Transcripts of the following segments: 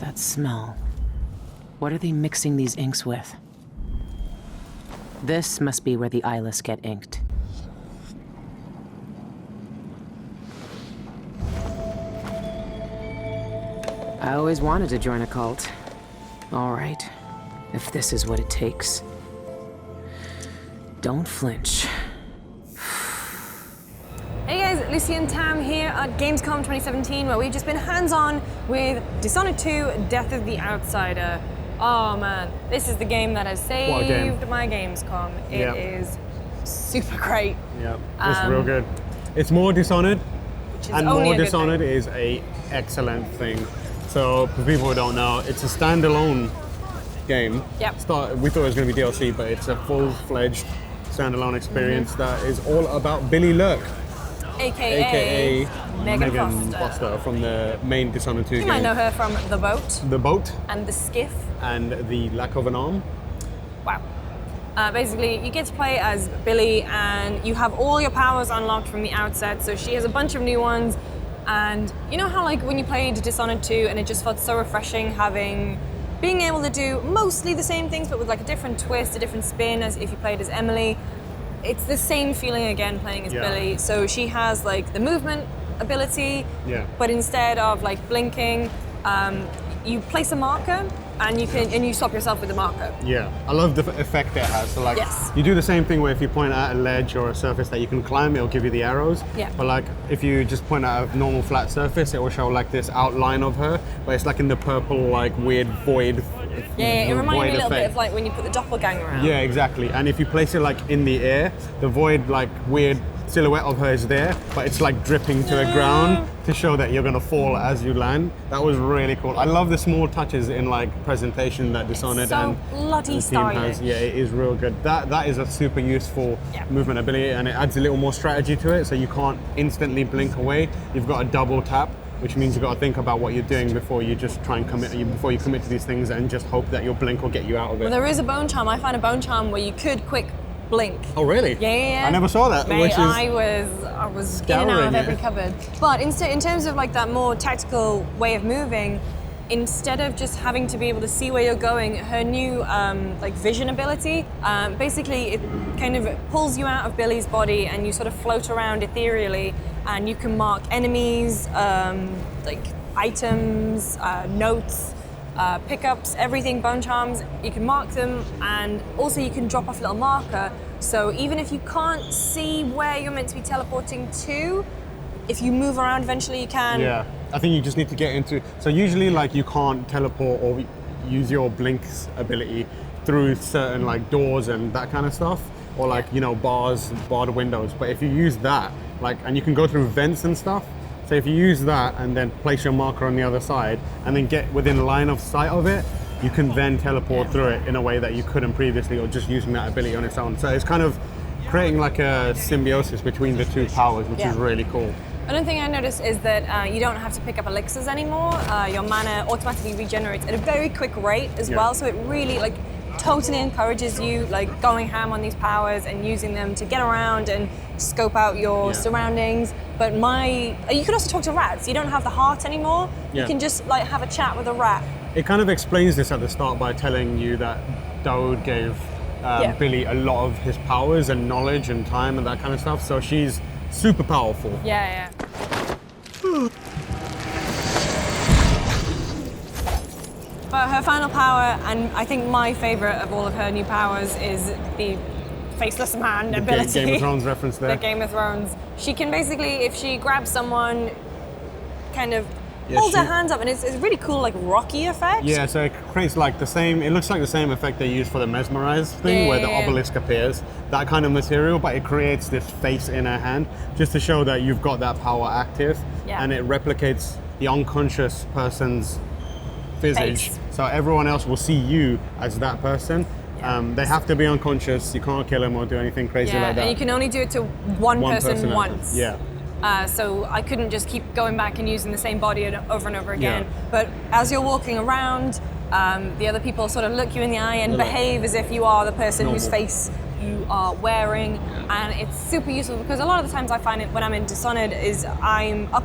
That smell. What are they mixing these inks with? This must be where the eyeless get inked. I always wanted to join a cult. All right, if this is what it takes. Don't flinch. Hey guys, Lucy and Tam here at Gamescom 2017, where we've just been hands-on with Dishonored 2, Death of the Outsider. Oh man, this is the game that has saved my Gamescom. It is super great. Yeah, it's real good. It's more Dishonored, and more Dishonored is a excellent thing. So for people who don't know, it's a standalone game. Yep. We thought it was going to be DLC, but it's a full-fledged standalone experience that is all about Billie Lurk. AKA Megan Foster from the main Dishonored 2 game. You might know her from The Boat. The Boat. And The Skiff. And The Lack of an Arm. Wow. Basically, you get to play as Billie, and you have all your powers unlocked from the outset. So she has a bunch of new ones. And you know how like when you played Dishonored 2 and it just felt so refreshing being able to do mostly the same things but with like a different twist, a different spin as if you played as Emily. It's the same feeling again playing as Billie. So she has like the movement ability, but instead of like blinking, you place a marker and you stop yourself with the marker. Yeah, I love the effect it has. So like, you do the same thing where if you point at a ledge or a surface that you can climb, it'll give you the arrows. Yeah. But like, if you just point at a normal flat surface, it will show like this outline of her, but it's like in the purple, like weird void. Yeah, it reminded me a little bit of like when you put the doppelganger around. Yeah, exactly. And if you place it like in the air, the void, like weird silhouette of her is there, but it's like dripping to the ground to show that you're gonna fall as you land. That was really cool. I love the small touches in like presentation that Dishonored and bloody the team has. Yeah, it is real good. That is a super useful movement ability, and it adds a little more strategy to it, so you can't instantly blink away. You've got a double tap, which means you've got to think about what you're doing before you just try and before you commit to these things and just hope that your blink will get you out of it. Well, there is a bone charm. I found a bone charm where you could quick blink. Oh really? Yeah. I never saw that. Mate, which is I was in and out of every cupboard. But in terms of like that more tactical way of moving, instead of just having to be able to see where you're going, her new like vision ability, basically it kind of pulls you out of Billie's body and you sort of float around ethereally, and you can mark enemies, like items, notes, pickups, everything, bone charms. You can mark them, and also you can drop off a little marker. So even if you can't see where you're meant to be teleporting to, if you move around eventually you can. Yeah, I think you just need to get into, so usually like you can't teleport or use your blinks ability through certain like doors and that kind of stuff, or like, you know, barred windows. But if you use that, like, and you can go through vents and stuff, so if you use that and then place your marker on the other side and then get within line of sight of it, you can then teleport through it in a way that you couldn't previously, or just using that ability on its own. So it's kind of creating like a symbiosis between the two powers, which is really cool. Another thing I noticed is that you don't have to pick up elixirs anymore. Your mana automatically regenerates at a very quick rate as well, so it really like totally encourages you like going ham on these powers and using them to get around and scope out your surroundings. But you can also talk to rats. You don't have the heart anymore. You can just like have a chat with a rat. It kind of explains this at the start by telling you that Daoud gave Billie a lot of his powers and knowledge and time and that kind of stuff. So she's super powerful. Yeah. But her final power, and I think my favorite of all of her new powers, is the faceless man ability. Game of Thrones reference there. The Game of Thrones. She can basically, if she grabs someone, kind of holds her hands up, and it's a really cool like rocky effect. Yeah, so it creates like the same, it looks like the same effect they use for the mesmerize thing, where the obelisk appears, that kind of material, but it creates this face in her hand just to show that you've got that power active, and it replicates the unconscious person's visage, so everyone else will see you as that person. They have to be unconscious, you can't kill them or do anything crazy like that. And you can only do it to one person once. So I couldn't just keep going back and using the same body over and over again. But as you're walking around, the other people sort of look you in the eye and behave as if you are the person whose face you are wearing. And it's super useful because a lot of the times I find it when I'm in Dishonored is I'm up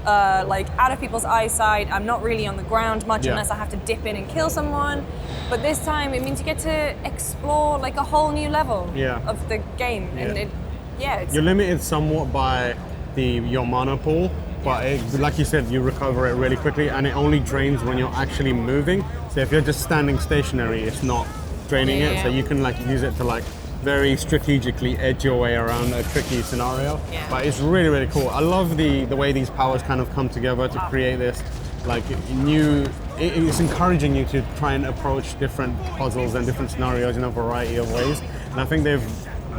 like out of people's eyesight. I'm not really on the ground much Yeah. unless I have to dip in and kill someone. But this time it means you get to explore like a whole new level of the game. And it's You're limited somewhat by your mana pool, but like you said, you recover it really quickly, and it only drains when you're actually moving. So if you're just standing stationary, it's not draining it. So you can like use it to like very strategically edge your way around a tricky scenario. Yeah. But it's really, really cool. I love the way these powers kind of come together to create this like new. It's encouraging you to try and approach different puzzles and different scenarios in a variety of ways. And I think they've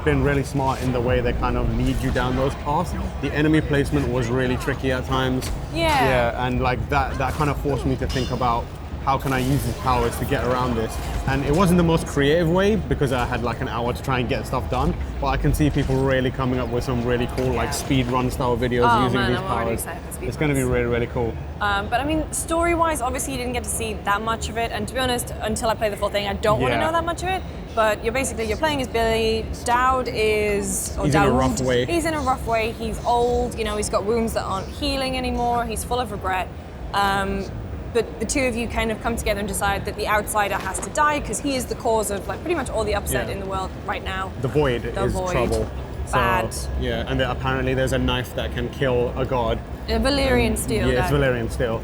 been really smart in the way they kind of lead you down those paths. The enemy placement was really tricky at times. Yeah, and like that kind of forced me to think about how can I use these powers to get around this. And it wasn't the most creative way because I had like an hour to try and get stuff done, but I can see people really coming up with some really cool like speed run style videos using these powers. It's going to be really, really cool. But I mean, story-wise, obviously you didn't get to see that much of it, and to be honest, until I play the full thing, I don't want to know that much of it. But you're playing as Billy. Dowd is... He's in a rough way. He's in a rough way. He's old, you know, he's got wounds that aren't healing anymore. He's full of regret. But the two of you kind of come together and decide that the outsider has to die because he is the cause of like pretty much all the upset in the world right now. The Void is trouble. Bad. So, yeah, and apparently there's a knife that can kill a god. A Valyrian steel. Yeah, it's Valyrian steel.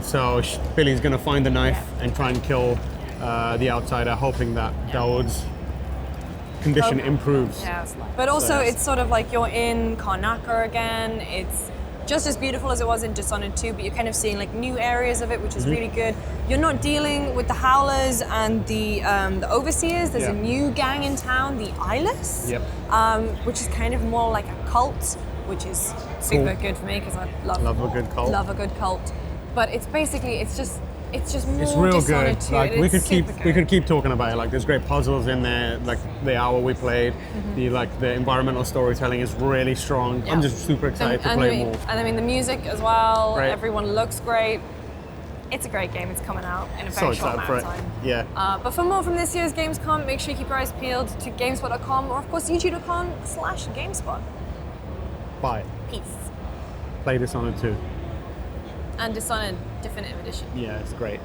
So Billy's going to find the knife and try and kill the outsider, hoping that Dowd's condition improves. Yeah, but also it's sort of like you're in Karnaca again. It's just as beautiful as it was in Dishonored 2, but you're kind of seeing like new areas of it, which is really good. You're not dealing with the Howlers and the Overseers. There's a new gang in town, the Eyeless, which is kind of more like a cult, which is super good for me because I love a good cult. Love a good cult. But it's basically it's just more it's real Dishonored good. 2. Like we could keep talking about it. Like there's great puzzles in there. Like the hour we played, the environmental storytelling is really strong. I'm just super excited to play more. And I mean the music as well. Right. Everyone looks great. It's a great game. It's coming out in a very short amount of time. Yeah. But for more from this year's Gamescom, make sure you keep your eyes peeled to GameSpot.com or of course YouTube.com/GameSpot. Bye. Peace. Play Dishonored 2. And Dishonored Definitive Edition. Yeah, it's great.